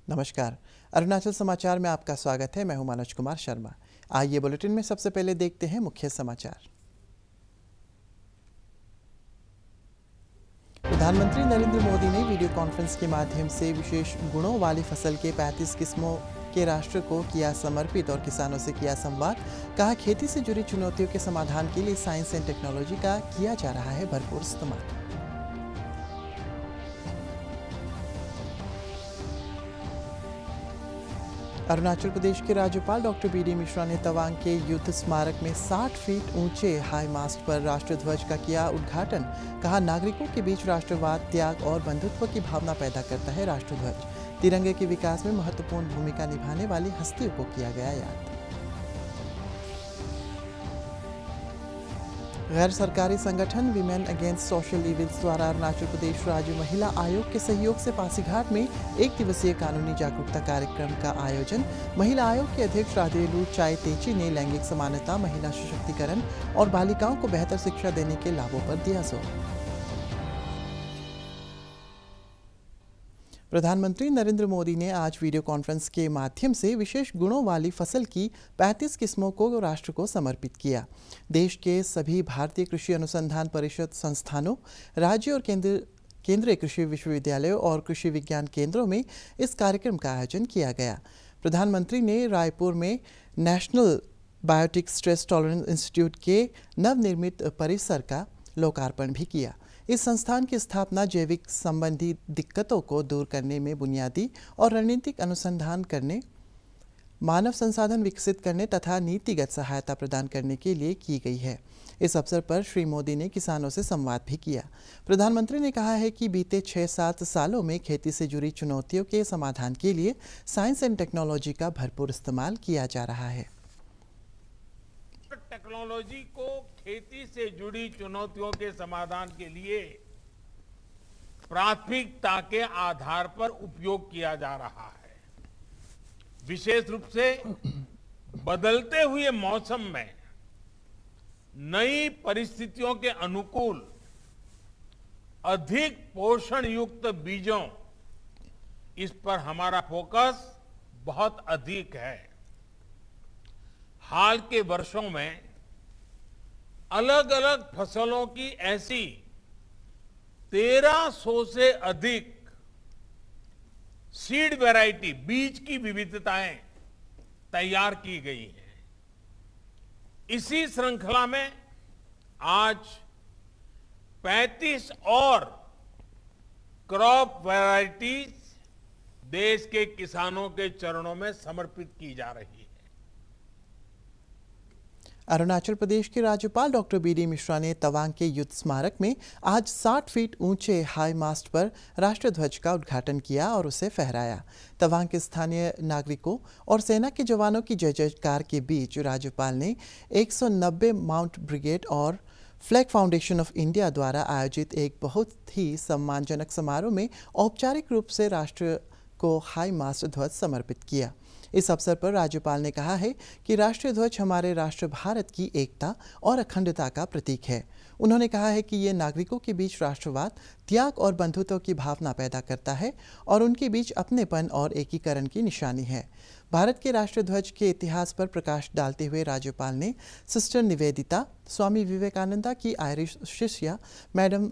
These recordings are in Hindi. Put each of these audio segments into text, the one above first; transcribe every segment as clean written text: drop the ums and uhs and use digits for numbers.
नमस्कार। अरुणाचल समाचार में आपका स्वागत है। मैं हूं मनोज कुमार शर्मा। आइए बुलेटिन में सबसे पहले देखते हैं मुख्य समाचार। प्रधानमंत्री नरेंद्र मोदी ने वीडियो कॉन्फ्रेंस के माध्यम से विशेष गुणों वाली फसल के 35 किस्मों के राष्ट्र को किया समर्पित और किसानों से किया संवाद। कहा, खेती से जुड़ी चुनौतियों के समाधान के लिए साइंस एंड टेक्नोलॉजी का किया जा रहा है भरपूर इस्तेमाल। अरुणाचल प्रदेश के राज्यपाल डॉक्टर बी डी मिश्रा ने तवांग के युद्ध स्मारक में 60 फीट ऊंचे हाई मास्ट पर राष्ट्रध्वज का किया उद्घाटन। कहा, नागरिकों के बीच राष्ट्रवाद, त्याग और बंधुत्व की भावना पैदा करता है राष्ट्रध्वज। तिरंगे के विकास में महत्वपूर्ण भूमिका निभाने वाली हस्तियों को किया गया याद। गैर सरकारी संगठन विमेन अगेंस्ट सोशल इविल्स द्वारा अरुणाचल प्रदेश राज्य महिला आयोग के सहयोग से पासीघाट में 1 दिवसीय कानूनी जागरूकता कार्यक्रम का आयोजन। महिला आयोग के अध्यक्ष राधेलू चाय तेची ने लैंगिक समानता, महिला सशक्तिकरण और बालिकाओं को बेहतर शिक्षा देने के लाभों पर दिया जोर। प्रधानमंत्री नरेंद्र मोदी ने आज वीडियो कॉन्फ्रेंस के माध्यम से विशेष गुणों वाली फसल की 35 किस्मों को राष्ट्र को समर्पित किया। देश के सभी भारतीय कृषि अनुसंधान परिषद संस्थानों, राज्य और केंद्रीय कृषि विश्वविद्यालयों और कृषि विज्ञान केंद्रों में इस कार्यक्रम का आयोजन किया गया। प्रधानमंत्री ने रायपुर में National Biotic Stress Tolerance Institute के नवनिर्मित परिसर का लोकार्पण भी किया। इस संस्थान की स्थापना जैविक संबंधी दिक्कतों को दूर करने में बुनियादी और रणनीतिक अनुसंधान करने, मानव संसाधन विकसित करने तथा नीतिगत सहायता प्रदान करने के लिए की गई है। इस अवसर पर श्री मोदी ने किसानों से संवाद भी किया। प्रधानमंत्री ने कहा है कि बीते 6-7 सालों में खेती से जुड़ी चुनौतियों के समाधान के लिए साइंस एंड टेक्नोलॉजी का भरपूर इस्तेमाल किया जा रहा है। टेक्नोलॉजी को खेती से जुड़ी चुनौतियों के समाधान के लिए प्राथमिकता के आधार पर उपयोग किया जा रहा है। विशेष रूप से बदलते हुए मौसम में नई परिस्थितियों के अनुकूल अधिक पोषण युक्त बीजों, इस पर हमारा फोकस बहुत अधिक है। हाल के वर्षों में अलग अलग फसलों की ऐसी 1300 से अधिक सीड वैरायटी, बीज की विविधताएं तैयार की गई हैं। इसी श्रृंखला में आज 35 और क्रॉप वैरायटीज देश के किसानों के चरणों में समर्पित की जा रही है। अरुणाचल प्रदेश के राज्यपाल डॉक्टर बी डी मिश्रा ने तवांग के युद्ध स्मारक में आज 60 फीट ऊंचे हाई मास्ट पर राष्ट्रध्वज का उद्घाटन किया और उसे फहराया। तवांग के स्थानीय नागरिकों और सेना के जवानों की जय जयकार के बीच राज्यपाल ने 190 माउंट ब्रिगेड और फ्लैग फाउंडेशन ऑफ इंडिया द्वारा आयोजित एक बहुत ही सम्मानजनक समारोह में औपचारिक रूप से राष्ट्र को हाई मास्ट ध्वज समर्पित किया। इस अवसर पर राज्यपाल ने कहा है कि राष्ट्रीय ध्वज हमारे राष्ट्र भारत की एकता और अखंडता का प्रतीक है। उन्होंने कहा है कि ये नागरिकों के बीच राष्ट्रवाद, त्याग और बंधुत्व की भावना पैदा करता है और उनके बीच अपनेपन और एकीकरण की निशानी है। भारत के राष्ट्रीय ध्वज के इतिहास पर प्रकाश डालते हुए राज्यपाल ने सिस्टर निवेदिता, स्वामी विवेकानंदा की आयरिश शिष्या मैडम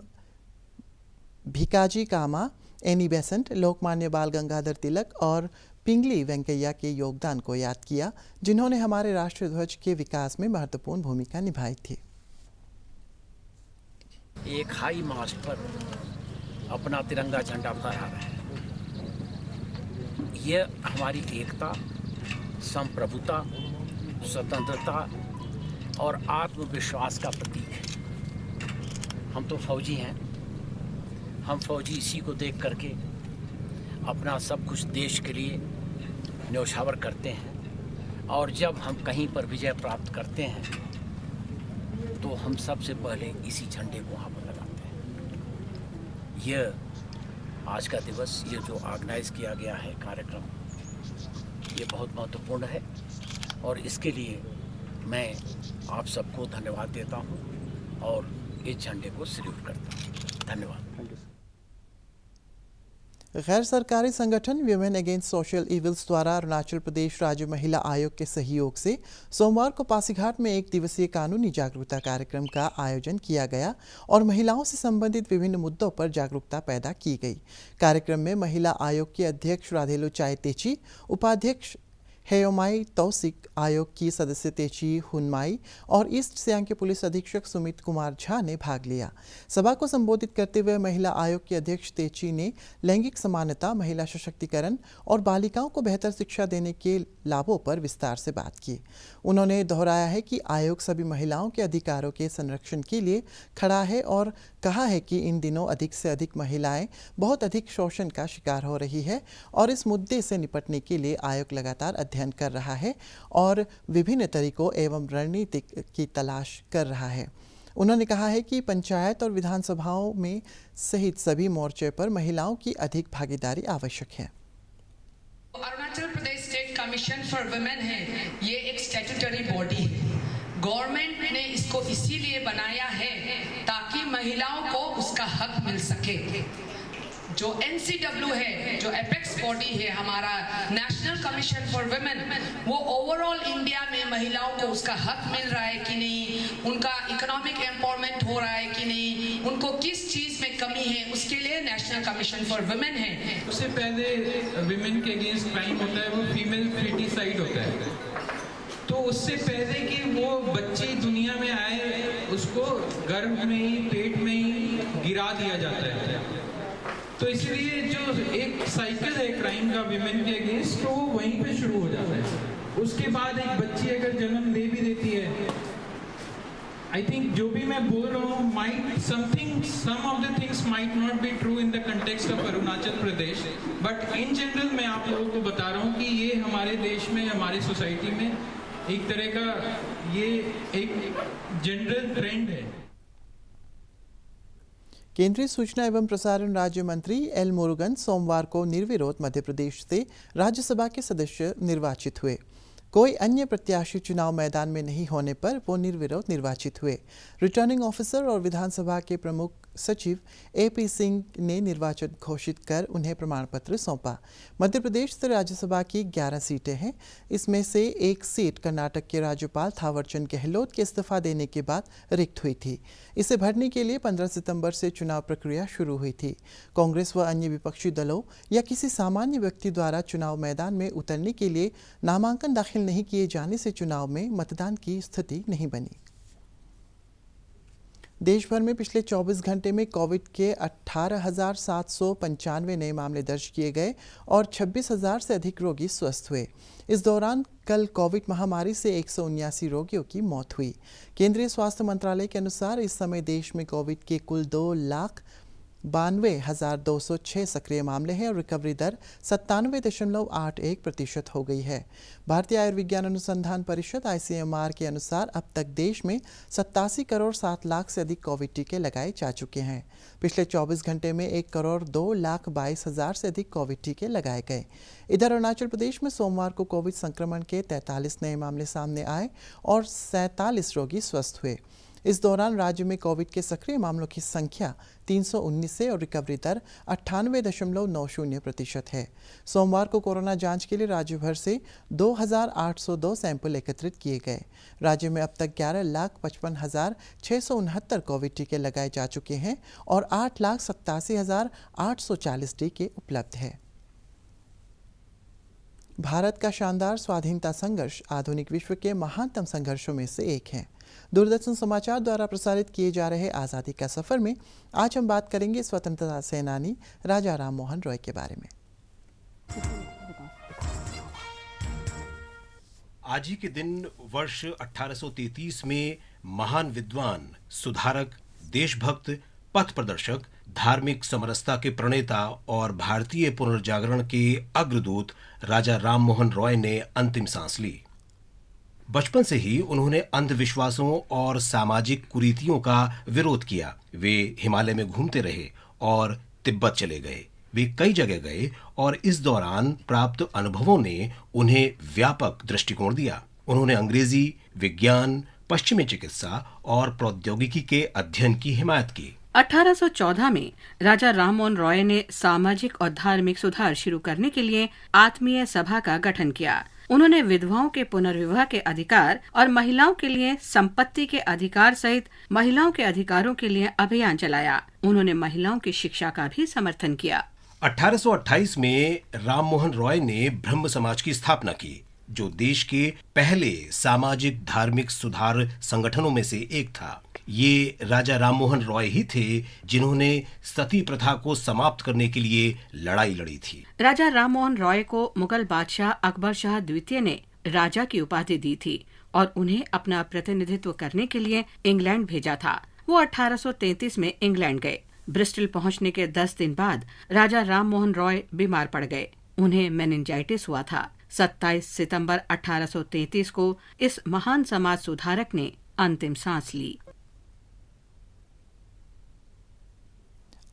भिकाजी कामा, एनी बेसेंट, लोकमान्य बाल गंगाधर तिलक और पिंगली वेंकैया के योगदान को याद किया, जिन्होंने हमारे राष्ट्रीय ध्वज के विकास में महत्वपूर्ण भूमिका निभाई थी। एक हाई मास्ट पर अपना तिरंगा झंडा फहरा रहे हैं। यह हमारी एकता, संप्रभुता, स्वतंत्रता और आत्मविश्वास का प्रतीक है। हम तो फौजी हैं। हम फौजी इसी को देख करके अपना सब कुछ देश के लिए न्यौछावर करते हैं और जब हम कहीं पर विजय प्राप्त करते हैं तो हम सबसे पहले इसी झंडे को वहाँ पर लगाते हैं। यह आज का दिवस, ये जो ऑर्गेनाइज किया गया है कार्यक्रम, ये बहुत महत्वपूर्ण है और इसके लिए मैं आप सबको धन्यवाद देता हूँ और इस झंडे को सैल्यूट करता हूँ। धन्यवाद। गैर सरकारी संगठन विमेन अगेंस्ट सोशल इविल्स द्वारा अरुणाचल प्रदेश राज्य महिला आयोग के सहयोग से सोमवार को पासीघाट में एक दिवसीय कानूनी जागरूकता कार्यक्रम का आयोजन किया गया और महिलाओं से संबंधित विभिन्न मुद्दों पर जागरूकता पैदा की गई। कार्यक्रम में महिला आयोग की अध्यक्ष राधेलु चाय तेची, उपाध्यक्ष हेयोमाई तौसिक, आयोग की सदस्य तेची हुनमाई और ईस्ट सियांग के पुलिस अधीक्षक सुमित कुमार झा ने भाग लिया। सभा को संबोधित करते हुए महिला आयोग के अध्यक्ष तेची ने लैंगिक समानता, महिला सशक्तिकरण और बालिकाओं को बेहतर शिक्षा देने के लाभों पर विस्तार से बात की। उन्होंने दोहराया है कि आयोग सभी महिलाओं के अधिकारों के संरक्षण के लिए खड़ा है और कहा है कि इन दिनों अधिक से अधिक महिलाएं बहुत अधिक शोषण का शिकार हो रही है और इस मुद्दे से निपटने के लिए आयोग लगातार अध्ययन कर रहा है और विभिन्न तरीकों एवं रणनीति की तलाश कर रहा है। उन्होंने कहा है कि पंचायत और विधानसभाओं में सहित सभी मोर्चे पर महिलाओं की अधिक भागीदारी आवश्यक है। Arunachal Pradesh state commission for women है, ये एक स्टैट्यूटरी बॉडी है। गवर्नमेंट ने इसको इसीलिए बनाया है ताकि महिलाओं को उसका हक मिल सके। जो NCW है, जो एपेक्स बॉडी है हमारा नेशनल कमीशन फॉर वुमेन, वो ओवरऑल इंडिया में महिलाओं को उसका हक मिल रहा है कि नहीं, उनका इकोनॉमिक एम्पावरमेंट हो रहा है कि नहीं, उनको किस चीज़ में कमी है, उसके लिए नेशनल कमीशन फॉर वुमेन है। उससे पहले विमेन के अगेंस्ट क्राइम होता है, वो फीमेल फेटिसाइड होता है। तो उससे पहले कि वो बच्ची दुनिया में आए, उसको गर्भ में ही, पेट में ही गिरा दिया जाता है। तो इसलिए जो एक साइकिल है क्राइम का विमेन के अगेंस्ट, तो वो वहीं पे शुरू हो जाता है। उसके बाद एक बच्ची अगर जन्म ले भी देती है, आई थिंक जो भी मैं बोल रहा हूँ, some of the things might not be true in the context of Arunachal Pradesh, but in general मैं आप लोगों को बता रहा हूँ कि ये हमारे देश में, हमारी सोसाइटी में एक तरह का ये एक जनरल ट्रेंड है। केंद्रीय सूचना एवं प्रसारण राज्य मंत्री एल मुरुगन सोमवार को निर्विरोध मध्य प्रदेश से राज्यसभा के सदस्य निर्वाचित हुए। कोई अन्य प्रत्याशी चुनाव मैदान में नहीं होने पर वो निर्विरोध निर्वाचित हुए। रिटर्निंग ऑफिसर और विधानसभा के प्रमुख सचिव AP सिंह ने निर्वाचन घोषित कर उन्हें प्रमाण पत्र सौंपा। मध्य प्रदेश से राज्यसभा की 11 सीटें हैं। इसमें से एक सीट कर्नाटक के राज्यपाल थावरचंद गहलोत के इस्तीफा देने के बाद रिक्त हुई थी। इसे भरने के लिए 15 सितंबर से चुनाव प्रक्रिया शुरू हुई थी। कांग्रेस व अन्य विपक्षी दलों या किसी सामान्य व्यक्ति द्वारा चुनाव मैदान में उतरने के लिए नामांकन दाखिल नहीं किए जाने से चुनाव में मतदान की स्थिति नहीं बनी। देश भर में पिछले 24 घंटे में कोविड के 18,795 नए मामले दर्ज किए गए और 26,000 से अधिक रोगी स्वस्थ हुए। इस दौरान कल कोविड महामारी से 179 रोगियों की मौत हुई। केंद्रीय स्वास्थ्य मंत्रालय के अनुसार इस समय देश में कोविड के कुल 2,92,206 सक्रिय मामले हैं और रिकवरी दर 97.81% हो गई है। भारतीय आयुर्विज्ञान अनुसंधान परिषद ICMR के अनुसार अब तक देश में 87 करोड़ 7 लाख से अधिक कोविड टीके लगाए जा चुके हैं। पिछले 24 घंटे में 1 करोड़ 2,22,000 से अधिक कोविड टीके लगाए गए। इधर अरुणाचल प्रदेश में सोमवार को कोविड संक्रमण के 43 नए मामले सामने आए और 47 रोगी स्वस्थ हुए। इस दौरान राज्य में कोविड के सक्रिय मामलों की संख्या 319 है और रिकवरी दर 98.90% है। सोमवार को कोरोना जांच के लिए राज्य भर से 2,802 सैंपल एकत्रित किए गए। राज्य में अब तक 11,55,669 कोविड टीके लगाए जा चुके हैं और 8,87,840 टीके उपलब्ध हैं। भारत का शानदार स्वाधीनता संघर्ष आधुनिक विश्व के महानतम संघर्षों में से एक है। दूरदर्शन समाचार द्वारा प्रसारित किए जा रहे आज़ादी का सफ़र में आज हम बात करेंगे स्वतंत्रता सेनानी राजा राम मोहन रॉय के बारे में। आज ही के दिन वर्ष 1833 में महान विद्वान, सुधारक, देशभक्त, पथ प्रदर्शक, धार्मिक समरसता के प्रणेता और भारतीय पुनर्जागरण के अग्रदूत राजा राम मोहन रॉय ने अंतिम सांस ली। बचपन से ही उन्होंने अंधविश्वासों और सामाजिक कुरीतियों का विरोध किया। वे हिमालय में घूमते रहे और तिब्बत चले गए। वे कई जगह गए और इस दौरान प्राप्त अनुभवों ने उन्हें व्यापक दृष्टिकोण दिया। उन्होंने अंग्रेजी, विज्ञान, पश्चिमी चिकित्सा और प्रौद्योगिकी के अध्ययन की हिमायत की। 1814 में राजा राममोहन रॉय ने सामाजिक और धार्मिक सुधार शुरू करने के लिए आत्मीय सभा का गठन किया। उन्होंने विधवाओं के पुनर्विवाह के अधिकार और महिलाओं के लिए संपत्ति के अधिकार सहित महिलाओं के अधिकारों के लिए अभियान चलाया। उन्होंने महिलाओं की शिक्षा का भी समर्थन किया। 1828 में राममोहन रॉय ने ब्रह्म समाज की स्थापना की, जो देश के पहले सामाजिक धार्मिक सुधार संगठनों में से एक था। ये राजा राममोहन रॉय ही थे जिन्होंने सती प्रथा को समाप्त करने के लिए लड़ाई लड़ी थी। राजा राममोहन रॉय को मुगल बादशाह अकबर शाह द्वितीय ने राजा की उपाधि दी थी और उन्हें अपना प्रतिनिधित्व करने के लिए इंग्लैंड भेजा था। वो 1833 में इंग्लैंड गए। ब्रिस्टल पहुंचने के 10 दिन बाद राजा राममोहन रॉय बीमार पड़ गए। उन्हें मेनिंजाइटिस हुआ था। 27 सितंबर 1833 को इस महान समाज सुधारक ने अंतिम सांस ली।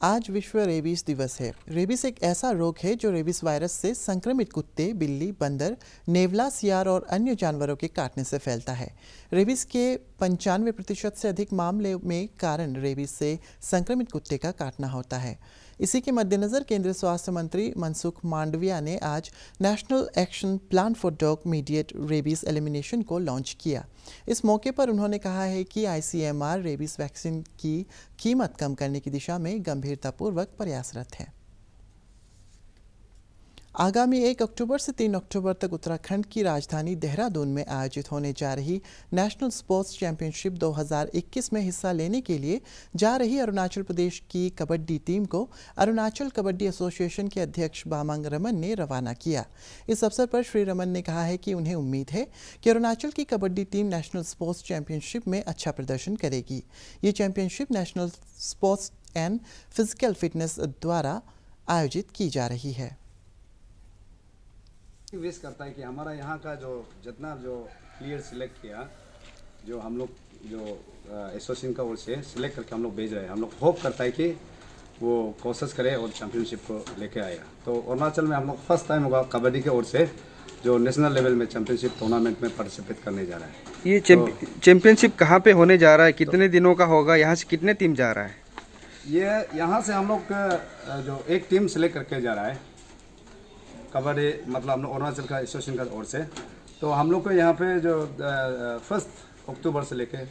आज विश्व रेबीज दिवस है। रेबीज एक ऐसा रोग है जो रेबीज वायरस से संक्रमित कुत्ते, बिल्ली, बंदर, नेवला, सियार और अन्य जानवरों के काटने से फैलता है। रेबीज के 95% से अधिक मामले में कारण रेबीज से संक्रमित कुत्ते का काटना होता है। इसी के मद्देनज़र केंद्रीय स्वास्थ्य मंत्री मनसुख मांडविया ने आज national action plan for dog mediate rabies elimination को लॉन्च किया। इस मौके पर उन्होंने कहा है कि ICMR रेबीज वैक्सीन की कीमत कम करने की दिशा में गंभीरतापूर्वक प्रयासरत है। आगामी 1 अक्टूबर से 3 अक्टूबर तक उत्तराखंड की राजधानी देहरादून में आयोजित होने जा रही नेशनल स्पोर्ट्स चैंपियनशिप 2021 में हिस्सा लेने के लिए जा रही अरुणाचल प्रदेश की कबड्डी टीम को अरुणाचल कबड्डी एसोसिएशन के अध्यक्ष बामांग रमन ने रवाना किया। इस अवसर पर श्री रमन ने कहा है कि उन्हें उम्मीद है कि अरुणाचल की kabaddi team national sports championship में अच्छा प्रदर्शन करेगी। ये championship national sports and physical fitness द्वारा आयोजित की जा रही है। विश करता है कि हमारा यहाँ का जो जितना जो प्लेयर सिलेक्ट किया, जो हम लोग जो एसोसिएशन का ओर से सिलेक्ट करके हम लोग भेज रहे हैं, हम लोग होप करता है कि वो कोशिश करे और चैंपियनशिप को लेके आएगा। तो अरुणाचल में हम लोग फर्स्ट टाइम होगा कबड्डी के ओर से जो नेशनल लेवल में चैंपियनशिप टूर्नामेंट में पार्टिसिपेट करने जा रहा है। ये चैंपियनशिप कहाँ पे होने जा रहा है, कितने दिनों का होगा, यहाँ से कितने टीम जा रहा है? ये यहाँ से हम लोग जो एक टीम सिलेक्ट करके जा रहा है कबड्डी, मतलब हम लोग अरुणाचल का एसोसिएशन का ओर से। तो हम लोग को यहाँ पे जो 1 अक्टूबर से लेके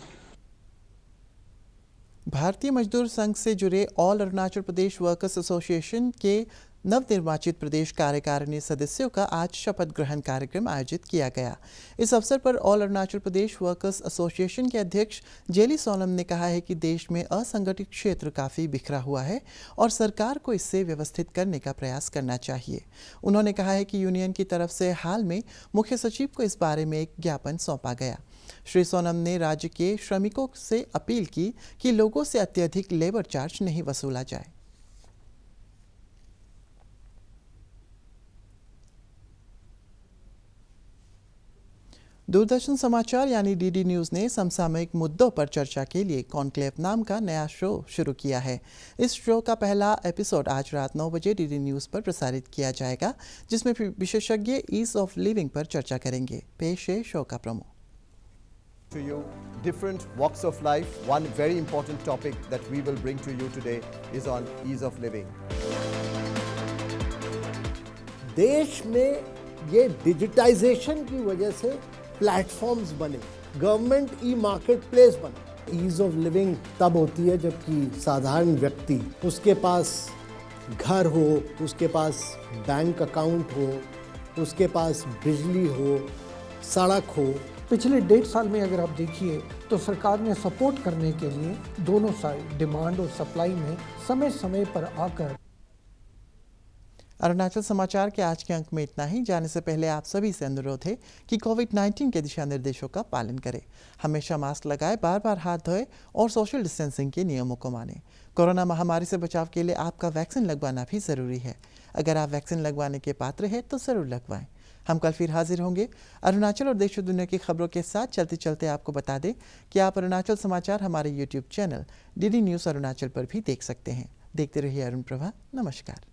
भारतीय मजदूर संघ से जुड़े all Arunachal Pradesh workers association के नवनिर्वाचित प्रदेश कार्यकारिणी सदस्यों का आज शपथ ग्रहण कार्यक्रम आयोजित किया गया। इस अवसर पर all Arunachal Pradesh workers association के अध्यक्ष जेली सोनम ने कहा है कि देश में असंगठित क्षेत्र काफ़ी बिखरा हुआ है और सरकार को इससे व्यवस्थित करने का प्रयास करना चाहिए। उन्होंने कहा है कि यूनियन की तरफ से हाल में मुख्य सचिव को इस बारे में एक ज्ञापन सौंपा गया। श्री सोनम ने राज्य के श्रमिकों से अपील की कि लोगों से अत्यधिक लेबर चार्ज नहीं वसूला जाए। दूरदर्शन समाचार यानी डीडी न्यूज़ ने समसामयिक मुद्दों पर चर्चा के लिए कॉन्क्लेव नाम का नया शो शुरू किया है। इस शो का पहला एपिसोड आज रात 9 बजे डीडी न्यूज़ पर प्रसारित किया जाएगा, जिसमें विशेषज्ञ ईज ऑफ लिविंग पर चर्चा करेंगे। पेश है शो का promo. To you different walks of life. One very important topic that we will bring to you today is on ease of living. देश में ये डिजिटाइजेशन की वजह से प्लेटफॉर्म्स बने, गवर्नमेंट ई मार्केट प्लेस बने। ईज ऑफ लिविंग तब होती है जबकि साधारण व्यक्ति, उसके पास घर हो, उसके पास बैंक अकाउंट हो, उसके पास बिजली हो, सड़क हो। पिछले 1.5 साल में अगर आप देखिए तो सरकार ने सपोर्ट करने के लिए दोनों साइड डिमांड और सप्लाई में समय समय पर आकर। अरुणाचल समाचार के आज के अंक में इतना ही। जाने से पहले आप सभी से अनुरोध है कि कोविड-19 के दिशा निर्देशों का पालन करें, हमेशा मास्क लगाएं, बार बार हाथ धोएं और सोशल डिस्टेंसिंग के नियमों को मानें। कोरोना महामारी से बचाव के लिए आपका वैक्सीन लगवाना भी ज़रूरी है। अगर आप वैक्सीन लगवाने के पात्र हैं तो ज़रूर लगवाएं। हम कल फिर हाजिर होंगे अरुणाचल और देश और दुनिया की खबरों के साथ। चलते चलते आपको बता दें कि आप अरुणाचल समाचार हमारे YouTube channel DD news Arunachal पर भी देख सकते हैं। देखते रहिए अरुण प्रभा। नमस्कार।